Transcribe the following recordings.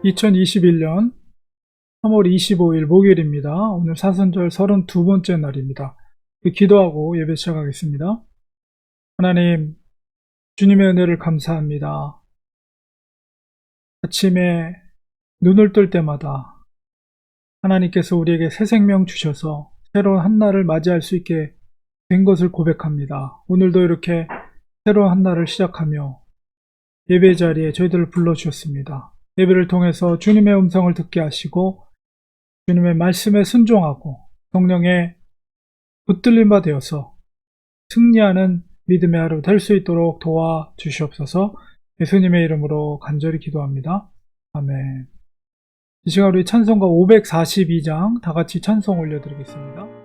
2021년 3월 25일 목요일입니다. 오늘 사순절 32번째 날입니다. 기도하고 예배 시작하겠습니다. 하나님, 주님의 은혜를 감사합니다. 아침에 눈을 뜰 때마다 하나님께서 우리에게 새 생명 주셔서 새로운 한 날을 맞이할 수 있게 된 것을 고백합니다. 오늘도 이렇게 새로운 한 날을 시작하며 예배 자리에 저희들을 불러주셨습니다. 예배를 통해서 주님의 음성을 듣게 하시고 주님의 말씀에 순종하고 성령의 붙들림 바 되어서 승리하는 믿음의 하루 될 수 있도록 도와주시옵소서. 예수님의 이름으로 간절히 기도합니다. 아멘. 이 시간 우리 찬송가 542장 다 같이 찬송 올려드리겠습니다.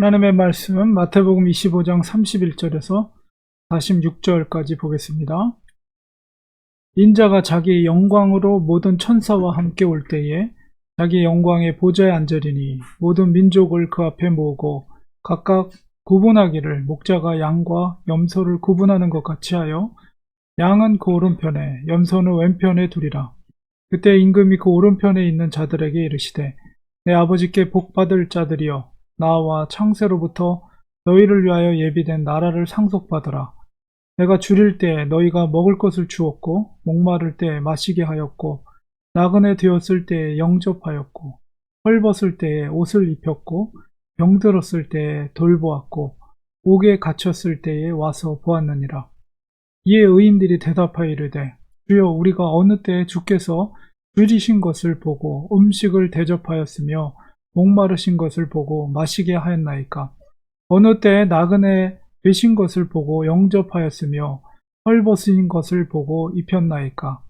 하나님의 말씀은 마태복음 25장 31절에서 46절까지 보겠습니다. 인자가 자기의 영광으로 모든 천사와 함께 올 때에 자기 영광의 보좌에 앉으리니 모든 민족을 그 앞에 모으고 각각 구분하기를 목자가 양과 염소를 구분하는 것 같이 하여 양은 그 오른편에 염소는 왼편에 두리라. 그때 임금이 그 오른편에 있는 자들에게 이르시되 내 아버지께 복받을 자들이여 나와 창세로부터 너희를 위하여 예비된 나라를 상속받으라. 내가 줄일 때에 너희가 먹을 것을 주었고 목마를 때에 마시게 하였고 나그네 되었을 때에 영접하였고 헐벗을 때에 옷을 입혔고 병들었을 때에 돌보았고 옥에 갇혔을 때에 와서 보았느니라. 이에 의인들이 대답하여 이르되 주여 우리가 어느 때에 주께서 줄이신 것을 보고 음식을 대접하였으며 목마르신 것을 보고 마시게 하였나이까? 어느 때에 나그네 되신 것을 보고 영접하였으며 헐벗으신 것을 보고 입혔나이까?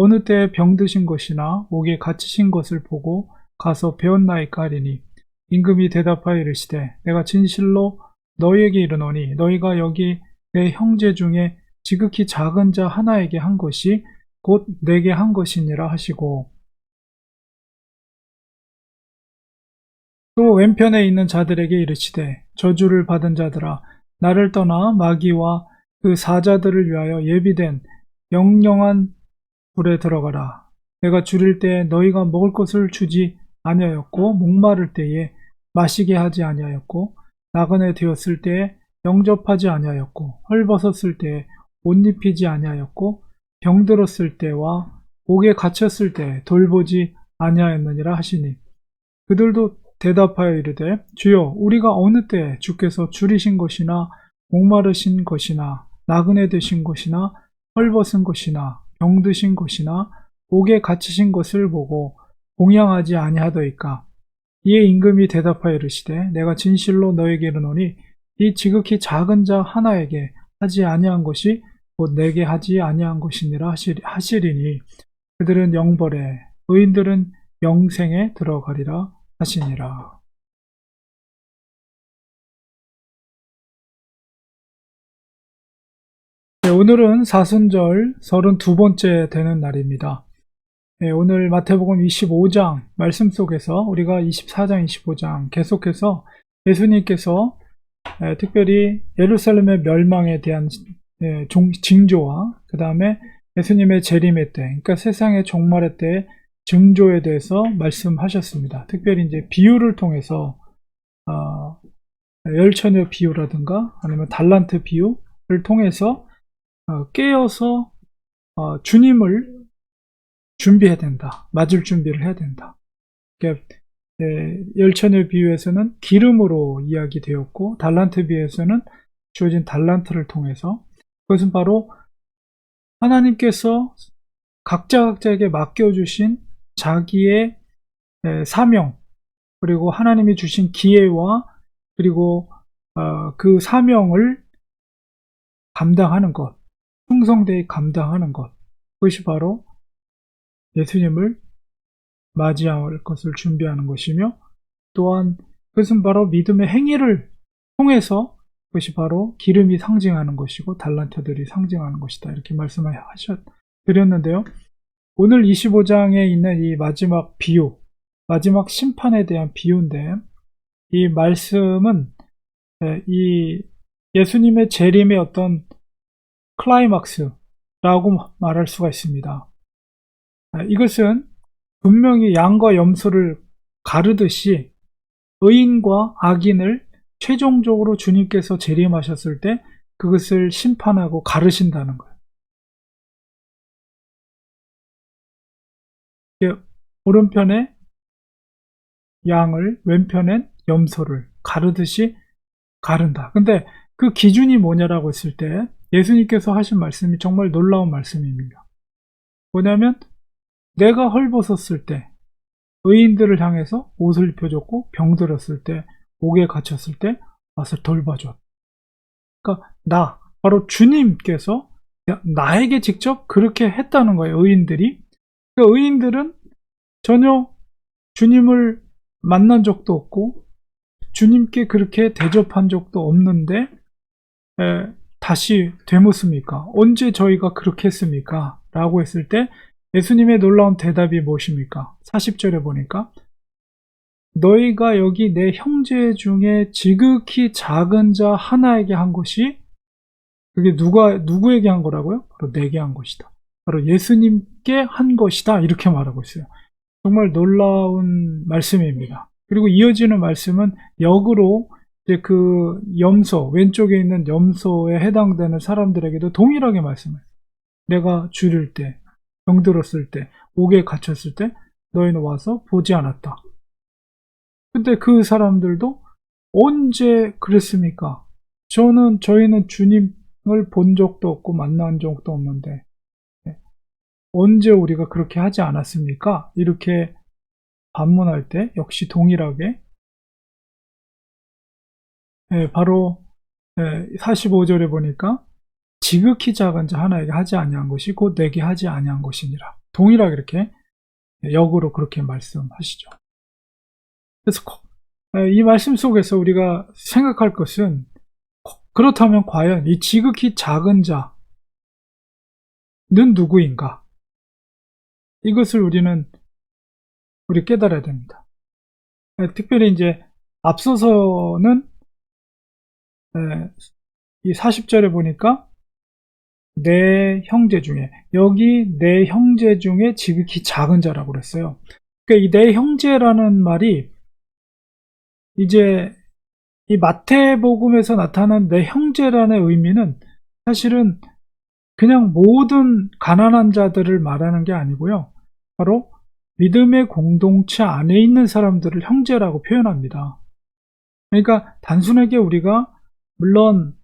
어느 때에 병드신 것이나 옥에 갇히신 것을 보고 가서 배웠나이까 하리니 임금이 대답하여 이르시되 내가 진실로 너희에게 이르노니 너희가 여기 내 형제 중에 지극히 작은 자 하나에게 한 것이 곧 내게 한 것이니라 하시고 또 왼편에 있는 자들에게 이르시되 저주를 받은 자들아 나를 떠나 마귀와 그 사자들을 위하여 예비된 영영한 불에 들어가라. 내가 줄일 때에 너희가 먹을 것을 주지 아니하였고 목마를 때에 마시게 하지 아니하였고 나그네 되었을 때에 영접하지 아니하였고 헐벗었을 때에 옷 입히지 아니하였고 병들었을 때와 옥에 갇혔을 때에 돌보지 아니하였느니라 하시니 그들도 대답하여 이르되 주여 우리가 어느 때에 주께서 줄이신 것이나 목마르신 것이나 나그네 되신 것이나 헐벗은 것이나 병드신 것이나 옥에 갇히신 것을 보고 공양하지 아니하더이까. 이에 임금이 대답하여 이르시되 내가 진실로 너에게 이르노니 이 지극히 작은 자 하나에게 하지 아니한 것이 곧 내게 하지 아니한 것이니라 하시리니 그들은 영벌에 의인들은 영생에 들어가리라 하시니라. 네, 오늘은 사순절 32번째 되는 날입니다. 네, 오늘 마태복음 25장 말씀 속에서 우리가 24장, 25장 계속해서 예수님께서 특별히 예루살렘의 멸망에 대한 징조와 그 다음에 예수님의 재림의 때, 그러니까 세상의 종말의 때 징조에 대해서 말씀하셨습니다. 특별히 이제 비유를 통해서 열처녀 비유라든가 아니면 달란트 비유를 통해서 깨어서 주님을 준비해야 된다. 맞을 준비를 해야 된다. 그러니까 열처녀 비유에서는 기름으로 이야기되었고 달란트 비유에서는 주어진 달란트를 통해서 그것은 바로 하나님께서 각자에게 맡겨주신 자기의 사명 그리고 하나님이 주신 기회와 그리고 그 사명을 감당하는 것, 충성되이 감당하는 것, 그것이 바로 예수님을 맞이할 것을 준비하는 것이며 또한 그것은 바로 믿음의 행위를 통해서 그것이 바로 기름이 상징하는 것이고 달란트들이 상징하는 것이다. 이렇게 말씀을 드렸는데요. 오늘 25장에 있는 이 마지막 비유, 마지막 심판에 대한 비유인데 이 말씀은 이 예수님의 재림의 어떤 클라이막스라고 말할 수가 있습니다. 이것은 분명히 양과 염소를 가르듯이 의인과 악인을 최종적으로 주님께서 재림하셨을 때 그것을 심판하고 가르신다는 거예요. 오른편에 양을 왼편엔 염소를 가르듯이 가른다. 근데 그 기준이 뭐냐라고 했을 때 예수님께서 하신 말씀이 정말 놀라운 말씀입니다. 뭐냐면 내가 헐벗었을 때 의인들을 향해서 옷을 입혀줬고 병들었을 때 옥에 갇혔을 때 와서 돌봐줘. 그러니까 바로 주님께서 나에게 직접 그렇게 했다는 거예요. 의인들이. 그러니까 의인들은 전혀 주님을 만난 적도 없고 주님께 그렇게 대접한 적도 없는데 다시 되묻습니까? 언제 저희가 그렇게 했습니까? 라고 했을 때 예수님의 놀라운 대답이 무엇입니까? 40절에 보니까 너희가 여기 내 형제 중에 지극히 작은 자 하나에게 한 것이 그게 누구에게 한 거라고요? 바로 내게 한 것이다. 바로 예수님께 한 것이다. 이렇게 말하고 있어요. 정말 놀라운 말씀입니다. 그리고 이어지는 말씀은 역으로 이제 그 염소, 왼쪽에 있는 염소에 해당되는 사람들에게도 동일하게 말씀해요. 내가 줄일 때, 병들었을 때, 옥에 갇혔을 때 너희는 와서 보지 않았다. 근데 그 사람들도 언제 그랬습니까? 저희는 주님을 본 적도 없고 만난 적도 없는데 언제 우리가 그렇게 하지 않았습니까? 이렇게 반문할 때 역시 동일하게 바로 45절에 보니까 지극히 작은 자 하나에게 하지 아니한 것이 곧 내게 하지 아니한 것이니라. 동일하게 이렇게 역으로 그렇게 말씀하시죠. 그래서 이 말씀 속에서 우리가 생각할 것은, 그렇다면 과연 이 지극히 작은 자는 누구인가? 이것을 우리 깨달아야 됩니다. 특별히 이제 앞서서는 이 40절에 보니까 내 형제 중에, 여기 내 형제 중에 지극히 작은 자라고 그랬어요. 그러니까 이 내 형제라는 말이 이제 이 마태복음에서 나타난 내 형제라는 의미는 사실은 그냥 모든 가난한 자들을 말하는 게 아니고요. 바로 믿음의 공동체 안에 있는 사람들을 형제라고 표현합니다. 그러니까 단순하게 우리가 물론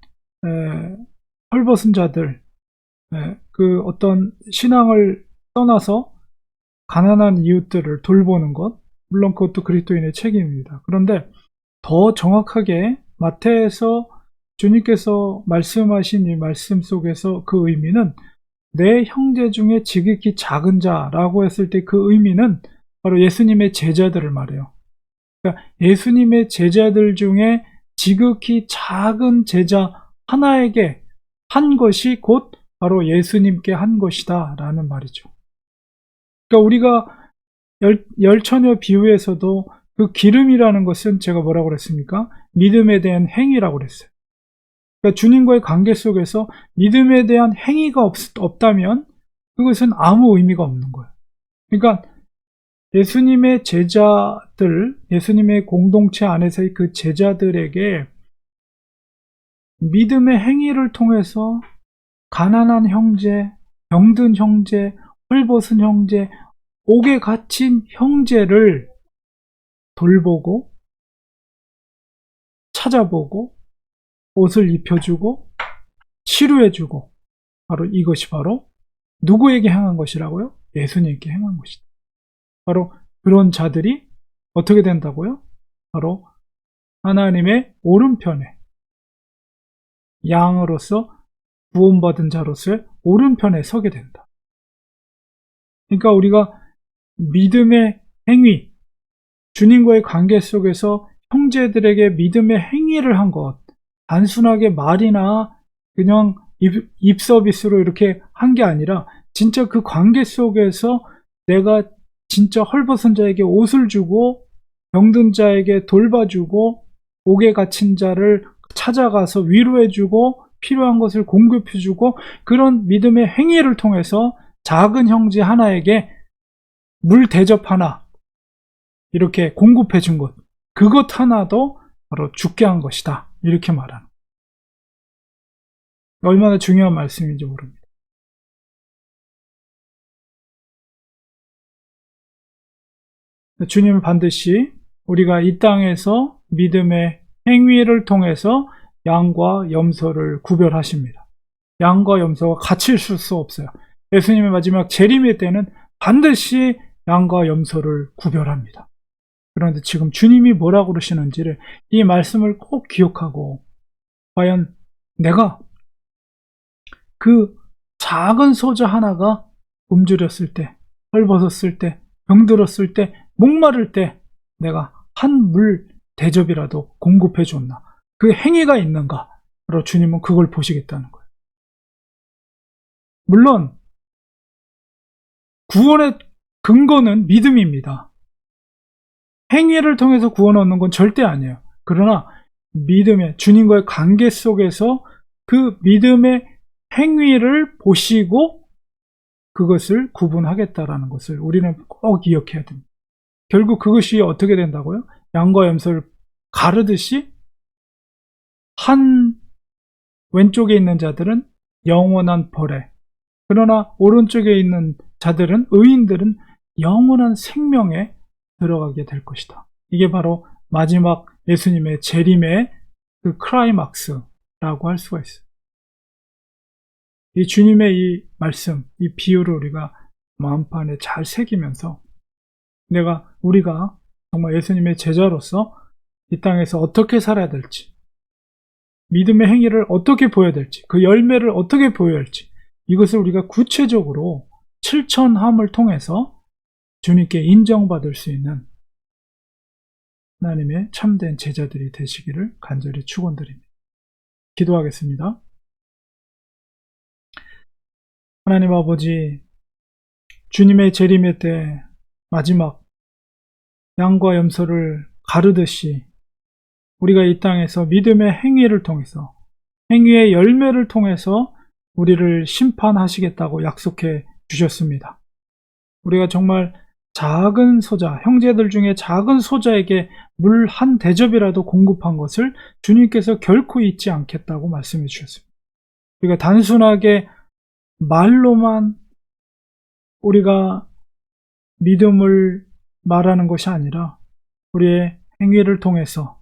헐벗은 자들, 그 어떤 신앙을 떠나서 가난한 이웃들을 돌보는 것, 물론 그것도 그리스도인의 책임입니다. 그런데 더 정확하게 마태에서 주님께서 말씀하신 이 말씀 속에서 그 의미는 내 형제 중에 지극히 작은 자라고 했을 때 그 의미는 바로 예수님의 제자들을 말해요. 그러니까 예수님의 제자들 중에 지극히 작은 제자 하나에게 한 것이 곧 바로 예수님께 한 것이다 라는 말이죠. 그러니까 우리가 열처녀 비유에서도 그 기름이라는 것은 제가 뭐라고 그랬습니까? 믿음에 대한 행위라고 그랬어요. 그러니까 주님과의 관계 속에서 믿음에 대한 행위가 없다면 그것은 아무 의미가 없는 거예요. 그러니까 예수님의 제자들, 예수님의 공동체 안에서의 그 제자들에게 믿음의 행위를 통해서 가난한 형제, 병든 형제, 헐벗은 형제, 옥에 갇힌 형제를 돌보고 찾아보고 옷을 입혀주고 치료해주고, 바로 이것이 바로 누구에게 행한 것이라고요? 예수님께 행한 것이다. 바로 그런 자들이 어떻게 된다고요? 바로 하나님의 오른편에, 양으로서 구원받은 자로서의 오른편에 서게 된다. 그러니까 우리가 믿음의 행위, 주님과의 관계 속에서 형제들에게 믿음의 행위를 한 것, 단순하게 말이나 그냥 입 서비스로 이렇게 한 게 아니라 진짜 그 관계 속에서 내가 진짜 헐벗은 자에게 옷을 주고 병든 자에게 돌봐주고 옥에 갇힌 자를 찾아가서 위로해주고 필요한 것을 공급해주고, 그런 믿음의 행위를 통해서 작은 형제 하나에게 물 대접 하나 이렇게 공급해 준 것, 그것 하나도 바로 죽게 한 것이다, 이렇게 말하는, 얼마나 중요한 말씀인지 모릅니다. 주님은 반드시 우리가 이 땅에서 믿음의 행위를 통해서 양과 염소를 구별하십니다. 양과 염소가 같이 있을 수 없어요. 예수님의 마지막 재림의 때는 반드시 양과 염소를 구별합니다. 그런데 지금 주님이 뭐라고 그러시는지를, 이 말씀을 꼭 기억하고, 과연 내가 그 작은 소자 하나가 굶주렸을 때, 헐벗었을 때, 병들었을 때, 목마를 때 내가 한 물 대접이라도 공급해 줬나, 그 행위가 있는가, 바로 주님은 그걸 보시겠다는 거예요. 물론 구원의 근거는 믿음입니다. 행위를 통해서 구원 얻는 건 절대 아니에요. 그러나 믿음의, 주님과의 관계 속에서 그 믿음의 행위를 보시고 그것을 구분하겠다라는 것을 우리는 꼭 기억해야 됩니다. 결국 그것이 어떻게 된다고요? 양과 염소를 가르듯이 한 왼쪽에 있는 자들은 영원한 벌에, 그러나 오른쪽에 있는 자들은, 의인들은 영원한 생명에 들어가게 될 것이다. 이게 바로 마지막 예수님의 재림의 그 클라이막스라고 할 수가 있어요. 이 주님의 이 말씀, 이 비유를 우리가 마음판에 잘 새기면서 우리가 정말 예수님의 제자로서 이 땅에서 어떻게 살아야 될지, 믿음의 행위를 어떻게 보여야 될지, 그 열매를 어떻게 보여야 할지, 이것을 우리가 구체적으로 실천함을 통해서 주님께 인정받을 수 있는 하나님의 참된 제자들이 되시기를 간절히 축원드립니다. 기도하겠습니다. 하나님 아버지, 주님의 재림의 때 마지막 양과 염소를 가르듯이 우리가 이 땅에서 믿음의 행위를 통해서, 행위의 열매를 통해서 우리를 심판하시겠다고 약속해 주셨습니다. 우리가 정말 작은 소자, 형제들 중에 작은 소자에게 물 한 대접이라도 공급한 것을 주님께서 결코 잊지 않겠다고 말씀해 주셨습니다. 우리가 단순하게 말로만 우리가 믿음을 말하는 것이 아니라 우리의 행위를 통해서,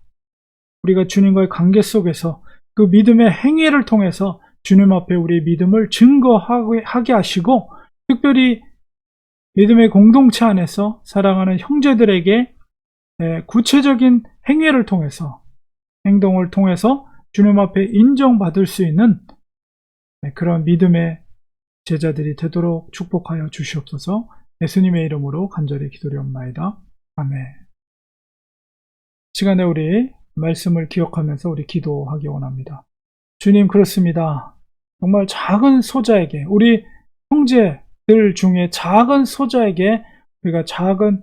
우리가 주님과의 관계 속에서 그 믿음의 행위를 통해서 주님 앞에 우리의 믿음을 증거하게 하시고, 특별히 믿음의 공동체 안에서 사랑하는 형제들에게 구체적인 행위를 통해서, 행동을 통해서 주님 앞에 인정받을 수 있는 그런 믿음의 제자들이 되도록 축복하여 주시옵소서. 예수님의 이름으로 간절히 기도드리옵나이다. 아멘. 시간에 우리 말씀을 기억하면서 우리 기도하기 원합니다. 주님, 그렇습니다. 정말 작은 소자에게, 우리 형제들 중에 작은 소자에게 우리가 작은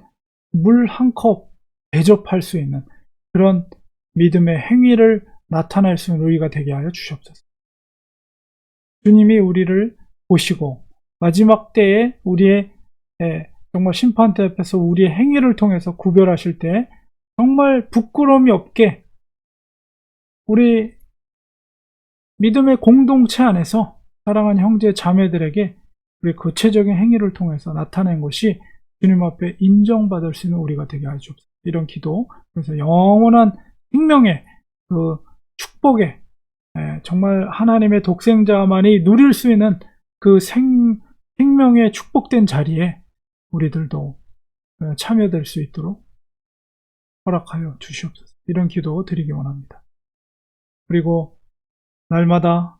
물 한 컵 대접할 수 있는 그런 믿음의 행위를 나타낼 수 있는 우리가 되게 하여 주시옵소서. 주님이 우리를 보시고 마지막 때에 우리의 정말 심판대 앞에서 우리의 행위를 통해서 구별하실 때 정말 부끄러움이 없게 우리 믿음의 공동체 안에서 사랑하는 형제 자매들에게 우리 구체적인 행위를 통해서 나타낸 것이 주님 앞에 인정받을 수 있는 우리가 되게 하여 주옵소서. 이런 기도, 그래서 영원한 생명의 그 축복에, 정말 하나님의 독생자만이 누릴 수 있는 그 생명의 축복된 자리에 우리들도 참여될 수 있도록 허락하여 주시옵소서. 이런 기도 드리기 원합니다. 그리고 날마다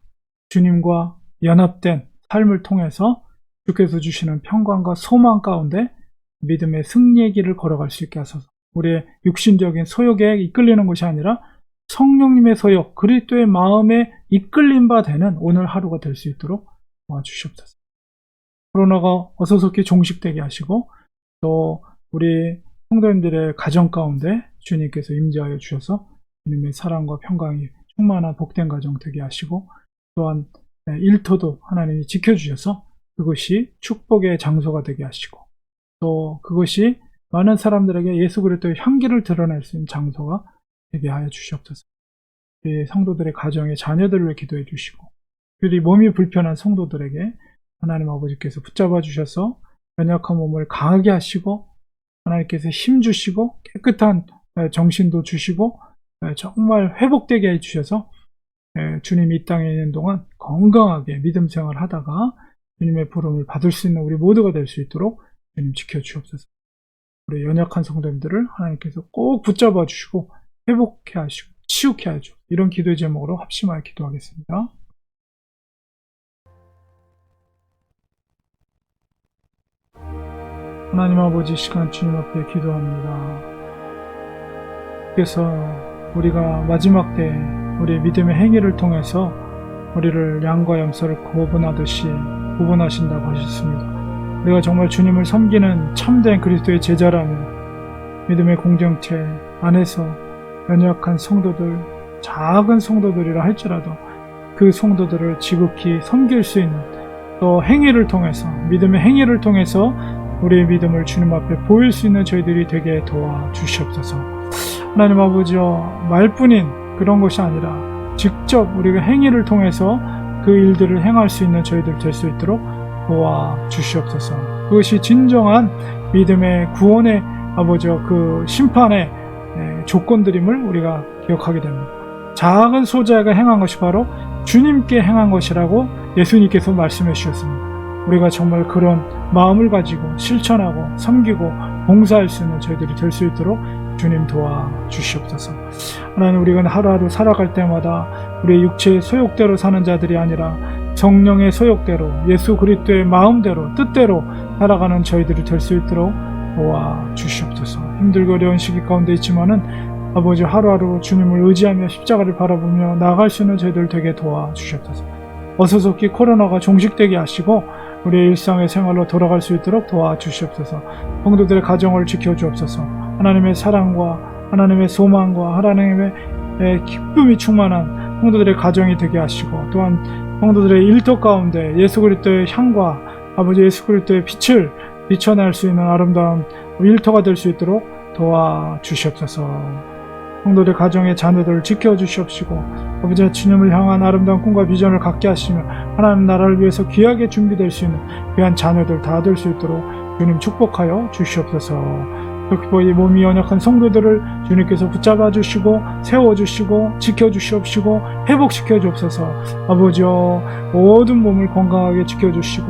주님과 연합된 삶을 통해서 주께서 주시는 평강과 소망 가운데 믿음의 승리의 길을 걸어갈 수 있게 하소서. 우리의 육신적인 소욕에 이끌리는 것이 아니라 성령님의 소욕, 그리스도의 마음에 이끌림 바 되는 오늘 하루가 될 수 있도록 도와주시옵소서. 코로나가 어서속히 종식되게 하시고, 또 우리 성도님들의 가정 가운데 주님께서 임재하여 주셔서 주님의 사랑과 평강이 충만한 복된 가정 되게 하시고, 또한 일터도 하나님이 지켜주셔서 그것이 축복의 장소가 되게 하시고, 또 그것이 많은 사람들에게 예수 그리스도의 향기를 드러낼 수 있는 장소가 되게 하여 주시옵소서. 우리 성도들의 가정의 자녀들을 위해 기도해 주시고, 특히 몸이 불편한 성도들에게 하나님 아버지께서 붙잡아 주셔서 연약한 몸을 강하게 하시고, 하나님께서 힘 주시고 깨끗한 정신도 주시고 정말 회복되게 해주셔서 주님이 이 땅에 있는 동안 건강하게 믿음 생활을 하다가 주님의 부름을 받을 수 있는 우리 모두가 될 수 있도록 주님 지켜주옵소서. 우리 연약한 성도님들을 하나님께서 꼭 붙잡아 주시고 회복해 하시고 치유케 하시고, 이런 기도의 제목으로 합심하여 기도하겠습니다. 하나님 아버지, 시간 주님 앞에 기도합니다. 그래서 우리가 마지막 때 우리 믿음의 행위를 통해서 우리를 양과 염소를 구분하듯이 구분하신다고 하셨습니다. 우리가 정말 주님을 섬기는 참된 그리스도의 제자라면 믿음의 공동체 안에서 연약한 성도들, 작은 성도들이라 할지라도 그 성도들을 지극히 섬길 수 있는, 또 행위를 통해서, 믿음의 행위를 통해서 우리의 믿음을 주님 앞에 보일 수 있는 저희들이 되게 도와주시옵소서. 하나님 아버지여, 말뿐인 그런 것이 아니라 직접 우리가 행위를 통해서 그 일들을 행할 수 있는 저희들 될 수 있도록 도와주시옵소서. 그것이 진정한 믿음의 구원의 아버지여 그 심판의 조건들임을 우리가 기억하게 됩니다. 작은 소자가 행한 것이 바로 주님께 행한 것이라고 예수님께서 말씀해 주셨습니다. 우리가 정말 그런 마음을 가지고 실천하고 섬기고 봉사할 수 있는 저희들이 될 수 있도록 주님 도와주시옵소서. 하나님, 우리가 하루하루 살아갈 때마다 우리의 육체의 소욕대로 사는 자들이 아니라 성령의 소욕대로 예수 그리스도의 마음대로 뜻대로 살아가는 저희들이 될 수 있도록 도와주시옵소서. 힘들고 어려운 시기 가운데 있지만은 아버지 하루하루 주님을 의지하며 십자가를 바라보며 나아갈 수 있는 저희들 되게 도와주시옵소서. 어서속히 코로나가 종식되게 하시고 우리의 일상의 생활로 돌아갈 수 있도록 도와주시옵소서. 성도들의 가정을 지켜주옵소서. 하나님의 사랑과 하나님의 소망과 하나님의 기쁨이 충만한 성도들의 가정이 되게 하시고, 또한 성도들의 일터 가운데 예수 그리스도의 향과 아버지 예수 그리스도의 빛을 비춰낼 수 있는 아름다운 일터가 될 수 있도록 도와주시옵소서. 성도들 가정의 자녀들을 지켜주시옵시고, 아버지 주님을 향한 아름다운 꿈과 비전을 갖게 하시며 하나님 나라를 위해서 귀하게 준비될 수 있는 귀한 자녀들 다 될 수 있도록 주님 축복하여 주시옵소서. 특히 이 몸이 연약한 성도들을 주님께서 붙잡아 주시고 세워주시고 지켜주시옵시고 회복시켜 주옵소서. 아버지여, 모든 몸을 건강하게 지켜주시고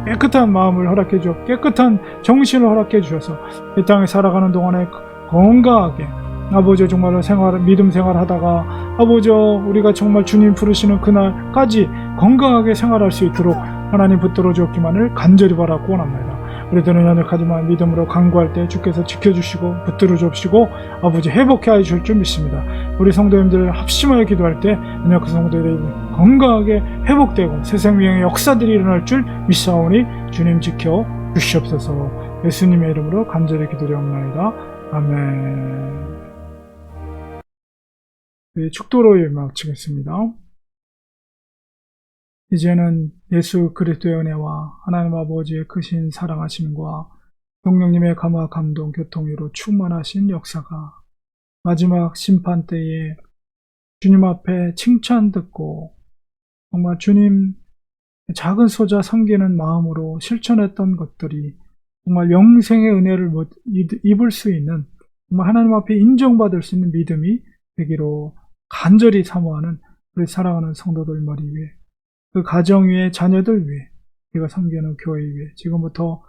깨끗한 마음을 허락해 주옵, 깨끗한 정신을 허락해 주셔서 이 땅에 살아가는 동안에 건강하게 아버지 정말로 믿음 생활하다가 아버지 우리가 정말 주님 부르시는 그날까지 건강하게 생활할 수 있도록 하나님 붙들어 주옵기만을 간절히 바라고 원합니다. 우리들은 연약하지만 믿음으로 간구할 때 주께서 지켜주시고 붙들어 주옵시고 아버지 회복해 하실 줄 믿습니다. 우리 성도님들 합심하여 기도할 때 연약한 성도들이 건강하게 회복되고 새 생명의 역사들이 일어날 줄 믿사오니 주님 지켜 주시옵소서. 예수님의 이름으로 간절히 기도드리옵나이다. 아멘. 축도로 마치겠습니다. 이제는 예수 그리스도의 은혜와 하나님 아버지의 크신 사랑하심과 성령님의 감화 감동 교통으로 충만하신 역사가 마지막 심판 때에 주님 앞에 칭찬 듣고 정말 주님 작은 소자 섬기는 마음으로 실천했던 것들이 정말 영생의 은혜를 입을 수 있는, 정말 하나님 앞에 인정받을 수 있는 믿음이 되기로 간절히 사모하는 우리 사랑하는 성도들 머리 위에, 그 가정 위에, 자녀들 위에, 우리가 섬기는 교회 위에 지금부터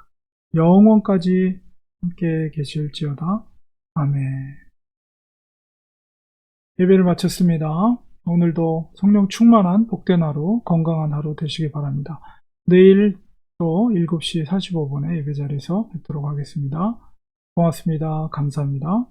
영원까지 함께 계실지어다. 아멘. 예배를 마쳤습니다. 오늘도 성령 충만한 복된 하루, 건강한 하루 되시기 바랍니다. 내일 또 7시 45분에 예배 자리에서 뵙도록 하겠습니다. 고맙습니다. 감사합니다.